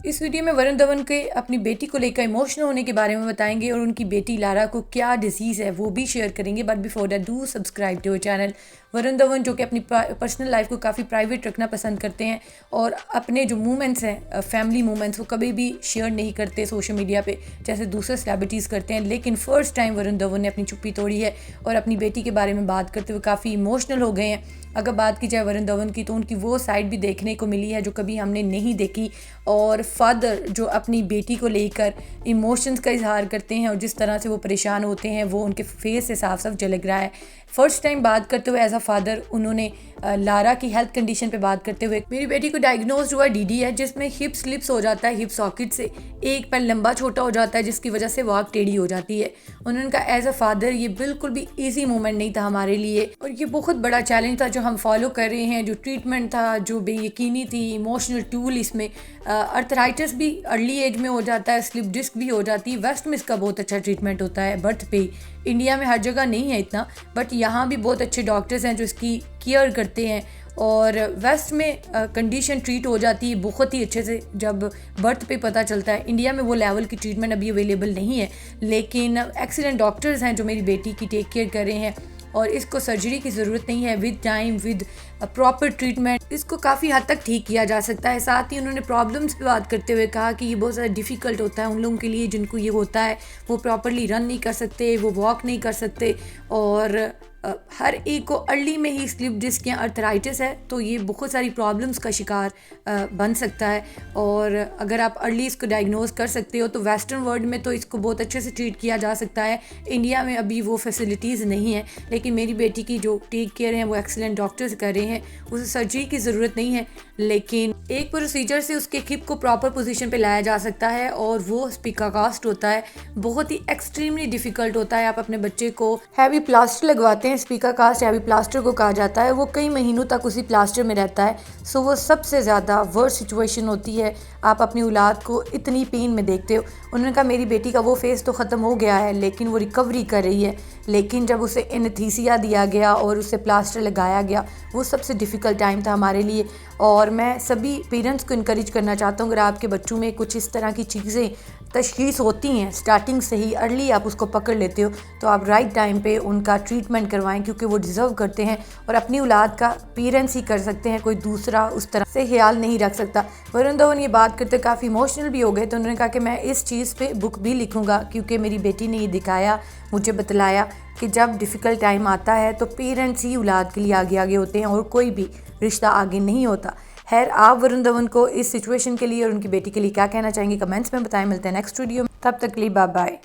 इस वीडियो में वरुण धवन के अपनी बेटी को लेकर इमोशनल होने के बारे में बताएंगे और उनकी बेटी लारा को क्या डिजीज़ है वो भी शेयर करेंगे। But before that do subscribe to channel. Varun Dhawan जो कि अपनी पर्सनल लाइफ को काफ़ी प्राइवेट रखना पसंद करते हैं और अपने जो मूवमेंट्स हैं, फैमिली मूवमेंट्स, वो कभी भी शेयर नहीं करते सोशल मीडिया पे जैसे दूसरे सेलिब्रिटीज़ करते हैं। लेकिन फर्स्ट टाइम वरुण धवन ने अपनी चुप्पी तोड़ी है और अपनी बेटी के बारे में बात करते हुए काफ़ी इमोशनल हो गए हैं। अगर बात की जाए वरुण धवन की तो उनकी वो साइड भी देखने को मिली है जो कभी हमने नहीं देखी। और फादर जो अपनी बेटी को लेकर इमोशंस का इजहार करते हैं और जिस तरह से वो परेशान होते हैं वो उनके फेस से साफ साफ झलक रहा है। फर्स्ट टाइम बात करते हुए एज अ फादर उन्होंने लारा की हेल्थ कंडीशन पे बात करते हुए, मेरी बेटी को डायग्नोज हुआ डीडी है जिसमें हिप स्लिप्स हो जाता है, हिप सॉकेट से एक पैर लंबा छोटा हो जाता है जिसकी वजह से वॉक टेढ़ी हो जाती है। उन्होंने कहा एज अ फादर ये बिल्कुल भी ईजी मोमेंट नहीं था हमारे लिए और ये बहुत बड़ा चैलेंज था जो हम फॉलो कर रहे हैं। जो ट्रीटमेंट था जो बेयकीनी थी, इमोशनल टूल, इसमें अर्थराइटिस भी अर्ली एज में हो जाता है, स्लिप डिस्क भी हो जाती है। वेस्ट में इसका बहुत अच्छा ट्रीटमेंट होता है बर्थ पे। इंडिया में हर जगह नहीं है इतना, बट यहाँ भी बहुत अच्छे डॉक्टर्स हैं जो इसकी केयर करते हैं और वेस्ट में कंडीशन ट्रीट हो जाती है बहुत ही अच्छे से जब बर्थ पे पता चलता है। इंडिया में वो लेवल की ट्रीटमेंट अभी अवेलेबल नहीं है, लेकिन एक्सीलेंट डॉक्टर्स हैं जो मेरी बेटी की टेक केयर कर रहे हैं और इसको सर्जरी की ज़रूरत नहीं है। With time, with proper treatment इसको काफ़ी हद तक ठीक किया जा सकता है। साथ ही उन्होंने प्रॉब्लम्स पे बात करते हुए कहा कि ये बहुत ज़्यादा डिफ़िकल्ट होता है उन लोगों के लिए जिनको ये होता है। वो प्रॉपरली रन नहीं कर सकते, वो वॉक नहीं कर सकते और हर एक को अर्ली में ही स्लिप डिस्क या अर्थराइटिस है तो ये बहुत सारी प्रॉब्लम्स का शिकार बन सकता है। और अगर आप अर्ली इसको डायग्नोज कर सकते हो तो वेस्टर्न वर्ल्ड में तो इसको बहुत अच्छे से ट्रीट किया जा सकता है। इंडिया में अभी वो फैसिलिटीज़ नहीं है, लेकिन मेरी बेटी की जो टेक केयर है वो एक्सीलेंट डॉक्टर्स कर रहे हैं। उसे सर्जरी की ज़रूरत नहीं है, लेकिन एक प्रोसीजर से उसके हिप को प्रॉपर पोजीशन पे लाया जा सकता है और वो स्पीकाकास्ट होता है। बहुत ही एक्सट्रीमली डिफ़िकल्ट होता है। आप अपने बच्चे को हैवी प्लास्टर लगवाते हैं, स्पीकाकास्ट हैवी प्लास्टर को कहा जाता है, वो कई महीनों तक उसी प्लास्टर में रहता है। सो वो सबसे ज़्यादा वर्स्ट सिचुएशन होती है। आप अपनी औलाद को इतनी पेन में देखते हो। उन्होंने कहा मेरी बेटी का वो फेज़ तो ख़त्म हो गया है लेकिन वो रिकवरी कर रही है, लेकिन जब उसे एनेस्थीसिया दिया गया और उसे प्लास्टर लगाया गया वो सबसे डिफ़िकल्ट टाइम था हमारे लिए। और मैं सभी पेरेंट्स को इनकरेज करना चाहता हूँ, अगर आपके बच्चों में कुछ इस तरह की चीज़ें तशख़ीस होती हैं स्टार्टिंग से ही, अर्ली आप उसको पकड़ लेते हो तो आप राइट टाइम पे उनका ट्रीटमेंट करवाएं क्योंकि वो डिज़र्व करते हैं और अपनी औलाद का पेरेंट्स ही कर सकते हैं, कोई दूसरा उस तरह से ख्याल नहीं रख सकता। वरुण धवन ये बात करते काफ़ी इमोशनल भी हो गए तो उन्होंने कहा कि मैं इस चीज़ पे बुक भी लिखूंगा क्योंकि मेरी बेटी ने ये दिखाया, मुझे बतलाया कि जब डिफ़िकल्ट टाइम आता है तो पेरेंट्स ही औलाद के लिए आगे आगे होते हैं और कोई भी रिश्ता आगे नहीं होता। खैर, आप वरुण धवन को इस सिचुएशन के लिए और उनकी बेटी के लिए क्या कहना चाहेंगे कमेंट्स में बताएं। मिलते हैं नेक्स्ट वीडियो में, तब तक के लिए बाय बाय।